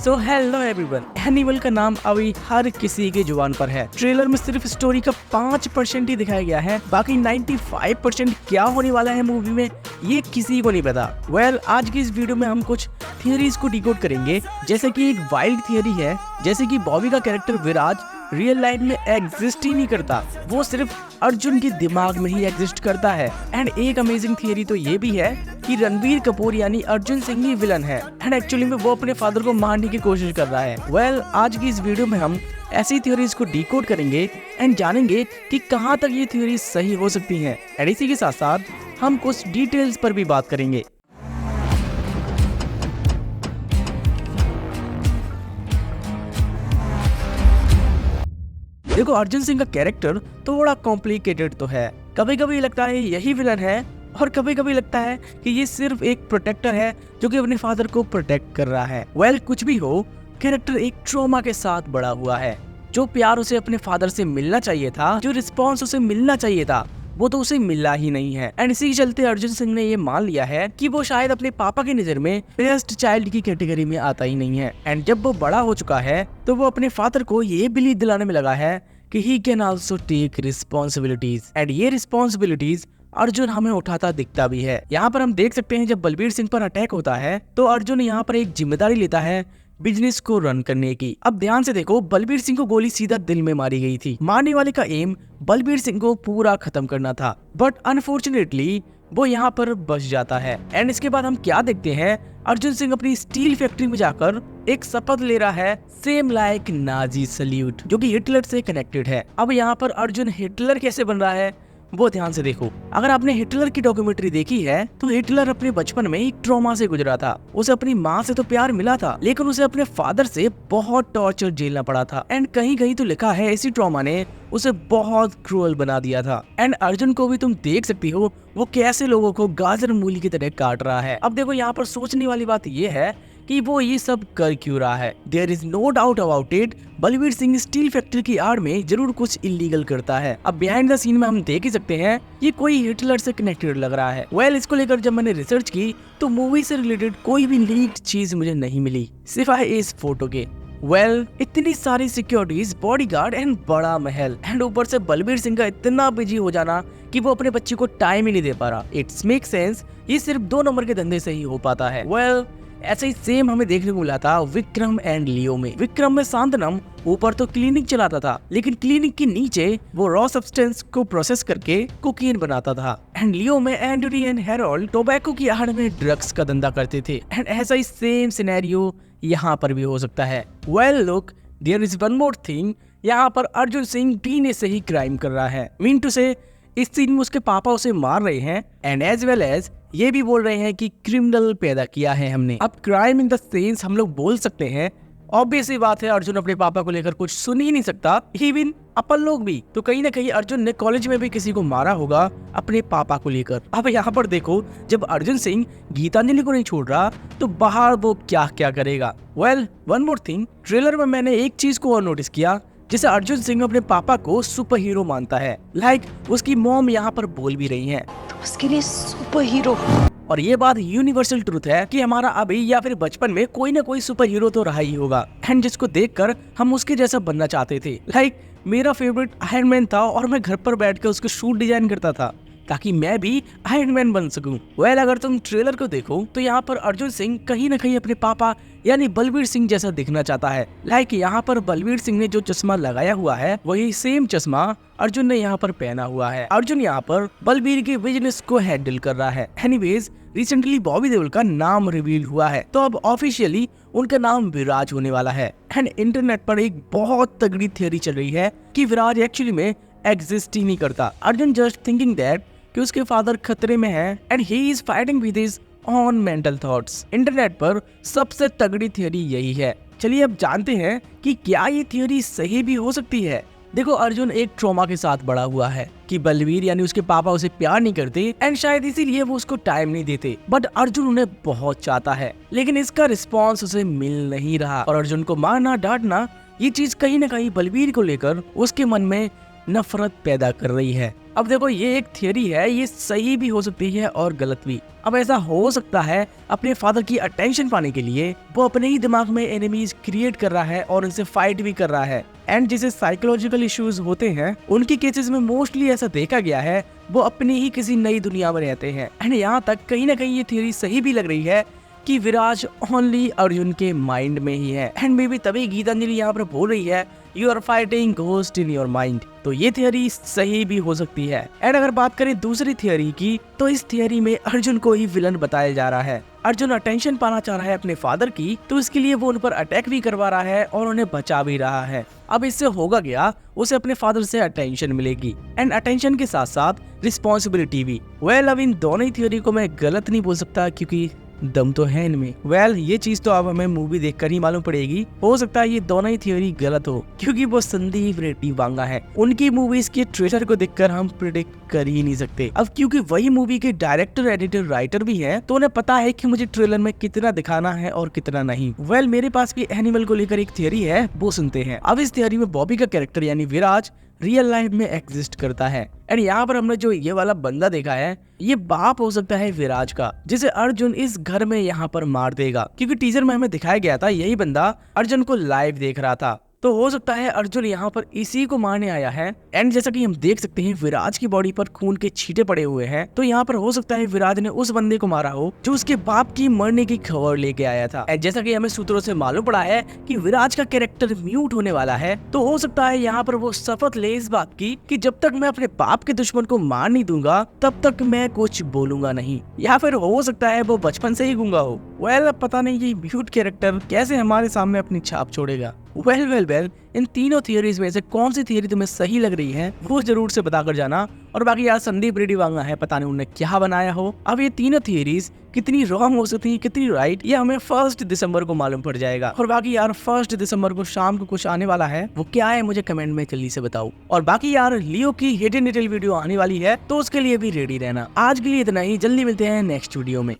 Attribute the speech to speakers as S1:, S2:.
S1: So hello everyone, animal का नाम अभी हर किसी की जुबान पर है। ट्रेलर में सिर्फ स्टोरी का 5% ही दिखाया गया है, बाकी 95% क्या होने वाला है मूवी में ये किसी को नहीं पता। आज की इस वीडियो में हम कुछ थियरीज को डिकोड करेंगे। जैसे कि एक वाइल्ड थियरी है, जैसे कि बॉबी का कैरेक्टर विराज रियल लाइफ में एग्जिस्ट ही नहीं करता, वो सिर्फ अर्जुन के दिमाग में ही एग्जिस्ट करता है। एंड एक अमेजिंग थियरी तो ये भी है कि रणबीर कपूर यानी अर्जुन सिंह ही विलन है एंड एक्चुअली में वो अपने फादर को मारने की कोशिश कर रहा है। आज की इस वीडियो में हम ऐसी थ्योरीज को डिकोड करेंगे एंड जानेंगे कि कहां तक ये थ्योरी सही हो सकती हैं। एंड इसी के साथ साथ हम कुछ डिटेल्स पर भी बात करेंगे। देखो, अर्जुन सिंह का कैरेक्टर थोड़ा कॉम्प्लिकेटेड तो है। कभी कभी लगता है यही विलन है और कभी कभी लगता है कि ये सिर्फ एक प्रोटेक्टर है जो कि अपने फादर को प्रोटेक्ट कर रहा है। कुछ भी हो, कैरेक्टर एक ट्रॉमा के साथ बड़ा हुआ है। जो प्यार उसे अपने फादर से मिलना चाहिए था, जो रिस्पॉन्स उसे मिलना चाहिए था, वो तो उसे मिला ही नहीं है। एंड इसी के चलते अर्जुन सिंह ने ये मान लिया है कि वो शायद अपने पापा की नजर में बेस्ट चाइल्ड की कैटेगरी में आता ही नहीं है। एंड जब वो बड़ा हो चुका है तो वो अपने फादर को ये बिलीव दिलाने में लगा है कि he can also take responsibilities. And ये रिस्पॉन्सिबिलिटीज अर्जुन हमें उठाता दिखता भी है। यहाँ पर हम देख सकते हैं जब बलबीर सिंह पर अटैक होता है तो अर्जुन यहाँ पर एक जिम्मेदारी लेता है बिजनेस को रन करने की। अब ध्यान से देखो, बलबीर सिंह को गोली सीधा दिल में मारी गई थी। मारने वाले का एम बलबीर सिंह को पूरा खत्म करना था, बट अनफॉर्चुनेटली वो यहाँ पर बच जाता है। एंड इसके बाद हम क्या देखते हैं, अर्जुन सिंह अपनी स्टील फैक्ट्री में जाकर एक शपथ ले रहा है सेम लाइक नाजी सल्यूट, जो कि हिटलर से कनेक्टेड है। अब यहाँ पर अर्जुन हिटलर कैसे बन रहा है वो ध्यान से देखो। अगर आपने हिटलर की डॉक्यूमेंट्री देखी है तो हिटलर अपने बचपन में एक ट्रॉमा से गुजरा था। उसे अपनी माँ से तो प्यार मिला था, लेकिन उसे अपने फादर से बहुत टॉर्चर झेलना पड़ा था। एंड कहीं कहीं तो लिखा है इसी ट्रॉमा ने उसे बहुत क्रूअल बना दिया था। एंड अर्जुन को भी तुम देख सकती हो वो कैसे लोगों को गाजर मूली की तरह काट रहा है। अब देखो, यहाँ पर सोचने वाली बात ये है कि वो ये सब कर क्यों रहा है। There is no doubt about it, Balbir Singh steel factory की आड़ में जरूर कुछ इलीगल करता है। अब बिहाइंड द सीन में हम देख ही सकते हैं ये कोई हिटलर से कनेक्टेड लग रहा है। इसको लेकर जब मैंने रिसर्च की तो मूवी से रिलेटेड कोई भी लीक्ड चीज मुझे नहीं मिली सिवाय इस फोटो के। इतनी सारी सिक्योरिटीज, बॉडीगार्ड एंड बड़ा महल, एंड ऊपर से बलबीर सिंह का इतना बिजी हो जाना कि वो अपने बच्चे को टाइम ही नहीं दे पा रहा। इट्स मेक सेंस, ये सिर्फ 2 नंबर के धंधे से ही हो पाता है। ऐसे ही सेम हमें देखने को मिला था विक्रम एंड लियो में। विक्रम में सांतनम ऊपर तो क्लिनिक चलाता था, लेकिन क्लिनिक के नीचे वो रॉ सब्सटेंस को प्रोसेस करके कोकीन बनाता था। एंड लियो में एंड्री एंड हेरोल्ड टोबैको की आड़ में ड्रग्स का धंधा करते थे। एंड ऐसा ही सेम सिनेरियो यहाँ पर भी हो सकता है। Look, there is one more thing, यहाँ पर अर्जुन सिंह डीएनए से ही क्राइम कर रहा है। मीन टू से इस सीन में उसके पापा उसे मार रहे हैं एंड एज वेल एज ये भी बोल रहे हैं कि क्रिमिनल पैदा किया है हमने। अब क्राइम इन द सेंस हम लोग बोल सकते हैं, ऑब्वियस ही बात है अर्जुन अपने पापा को लेकर कुछ सुन ही नहीं सकता, इवन अपन लोग भी। तो कहीं ना कहीं अर्जुन ने कॉलेज में भी किसी को मारा होगा अपने पापा को लेकर। अब यहाँ पर देखो, जब अर्जुन सिंह गीतांजलि को नहीं छोड़ रहा तो बाहर वो क्या क्या करेगा। वन मोर थिंग, ट्रेलर में मैंने एक चीज को और नोटिस किया, जिसे अर्जुन सिंह अपने पापा को सुपर हीरो मानता है। उसकी मॉम यहाँ पर बोल भी रही है
S2: तो उसके लिए सुपर हीरो।
S1: और ये बात यूनिवर्सल ट्रूथ है कि हमारा अभी या फिर बचपन में कोई ना कोई सुपर हीरो तो रहा ही होगा, एंड जिसको देखकर हम उसके जैसा बनना चाहते थे। मेरा फेवरेट आयरन मैन था और मैं घर पर बैठकर उसके सूट डिजाइन करता था ताकि मैं भी आयरन मैन बन सकूं। अगर तुम ट्रेलर को देखो तो यहाँ पर अर्जुन सिंह कहीं ना कहीं अपने पापा यानी बलबीर सिंह जैसा दिखना चाहता है। यहाँ पर बलबीर सिंह ने जो चश्मा लगाया हुआ है वही सेम चश्मा अर्जुन ने यहाँ पर पहना हुआ है। अर्जुन यहाँ पर बलबीर के बिजनेस को हैंडल कर रहा है। एनीवेज, रिसेंटली बॉबी देओल का नाम रिवील हुआ है, तो अब ऑफिशियली उनका नाम विराज होने वाला है। एंड इंटरनेट पर एक बहुत तगड़ी थियरी चल रही है कि विराज एक्चुअली में एग्जिस्ट ही नहीं करता। अर्जुन जस्ट थिंकिंग दैट कि उसके फादर खतरे में है and he is fighting with his on mental thoughts. Internet पर सबसे तगड़ी थियरी यही है। चलिए अब जानते हैं कि क्या ये थियरी सही भी हो सकती है। देखो, अर्जुन एक ट्रॉमा के साथ बड़ा हुआ है कि बलबीर यानी उसके पापा उसे प्यार नहीं करते एंड शायद इसीलिए वो उसको टाइम नहीं देते, बट अर्जुन उन्हें बहुत चाहता है, लेकिन इसका रिस्पॉन्स उसे मिल नहीं रहा। और अर्जुन को मारना डांटना ये चीज कहीं ना कहीं बलबीर को लेकर उसके मन में नफरत पैदा कर रही है। अब देखो ये एक थियरी है, ये सही भी हो सकती है और गलत भी। अब ऐसा हो सकता है अपने फादर की अटेंशन पाने के लिए वो अपने ही दिमाग में एनिमीज क्रिएट कर रहा है और उनसे फाइट भी कर रहा है। एंड जिसे साइकोलॉजिकल इश्यूज होते हैं उनकी केसेस में मोस्टली ऐसा देखा गया है, वो अपनी ही किसी नई दुनिया में रहते हैं। एंड यहाँ तक कहीं ना कहीं ये थियरी सही भी लग रही है कि विराज ओनली अर्जुन के माइंड में ही है। एंड मे बी तभी गीतांजलि यहाँ पर बोल रही है you are fighting ghost in your mind. तो ये थियरी सही भी हो सकती है। एंड अगर बात करें दूसरी थियरी की, तो इस थियरी में अर्जुन को ही विलन बताया जा रहा है। अर्जुन अटेंशन पाना चाह रहा है अपने फादर की, तो इसके लिए वो उन पर अटैक भी करवा रहा है और उन्हें बचा भी रहा है। अब इससे होगा क्या, उसे अपने फादर से अटेंशन मिलेगी एंड अटेंशन के साथ साथ रिस्पॉन्सिबिलिटी भी। वेल अब इन दोनों ही थियरी को मैं गलत नहीं बोल सकता क्योंकि दम तो है इनमें। वेल ये चीज तो अब हमें मूवी देखकर ही मालूम पड़ेगी। हो सकता है ये दोनों ही थियोरी गलत हो क्योंकि वो संदीप रेड्डी वांगा है। उनकी मूवीज के ट्रेलर को देखकर हम प्रिडिक्ट कर ही नहीं सकते। अब क्योंकि वही मूवी के डायरेक्टर, एडिटर, राइटर भी है, तो उन्हें पता है कि मुझे ट्रेलर में कितना दिखाना है और कितना नहीं। वेल मेरे पास भी एनिमल को लेकर एक थियोरी है, वो सुनते हैं। अब इस थियोरी में बॉबी का कैरेक्टर यानी विराज रियल लाइफ में एग्जिस्ट करता है। एंड यहाँ पर हमने जो ये वाला बंदा देखा है, ये बाप हो सकता है विराज का, जिसे अर्जुन इस घर में यहाँ पर मार देगा। क्योंकि टीजर में हमें दिखाया गया था यही बंदा अर्जुन को लाइव देख रहा था। तो हो सकता है अर्जुन यहाँ पर इसी को मारने आया है। एंड जैसा कि हम देख सकते हैं विराज की बॉडी पर खून के छींटे पड़े हुए हैं, तो यहाँ पर हो सकता है विराज ने उस बंदे को मारा हो जो उसके बाप की मरने की खबर लेके आया था। एंड जैसा कि हमें सूत्रों से मालूम पड़ा है कि विराज का कैरेक्टर म्यूट होने वाला है, तो हो सकता है यहाँ पर वो शपथ ले इस बात की कि जब तक मैं अपने बाप के दुश्मन को मार नहीं दूंगा तब तक मैं कुछ बोलूंगा नहीं। या फिर हो सकता है वो बचपन से ही गूंगा हो। वेल अब पता नहीं ये म्यूट कैरेक्टर कैसे हमारे सामने अपनी छाप छोड़ेगा। वेल इन तीनों थियरीज में से कौन सी थियरी तुम्हें सही लग रही है वो जरूर से बता कर जाना। और बाकी यार संदीप रेड्डी वांगा है, पता नहीं उन्होंने क्या बनाया हो। अब ये तीनों थियरीज कितनी रॉन्ग हो सकती है, कितनी राइट, ये हमें 1 दिसंबर को मालूम पड़ जाएगा। और बाकी यार 1 दिसंबर को शाम को कुछ आने वाला है, वो क्या है मुझे कमेंट में जल्दी से बताओ। और बाकी यार लियो की हिडन डिटेल वीडियो आने वाली है, तो उसके लिए भी रेडी रहना। आज के लिए इतना ही, जल्दी मिलते हैं नेक्स्ट वीडियो में।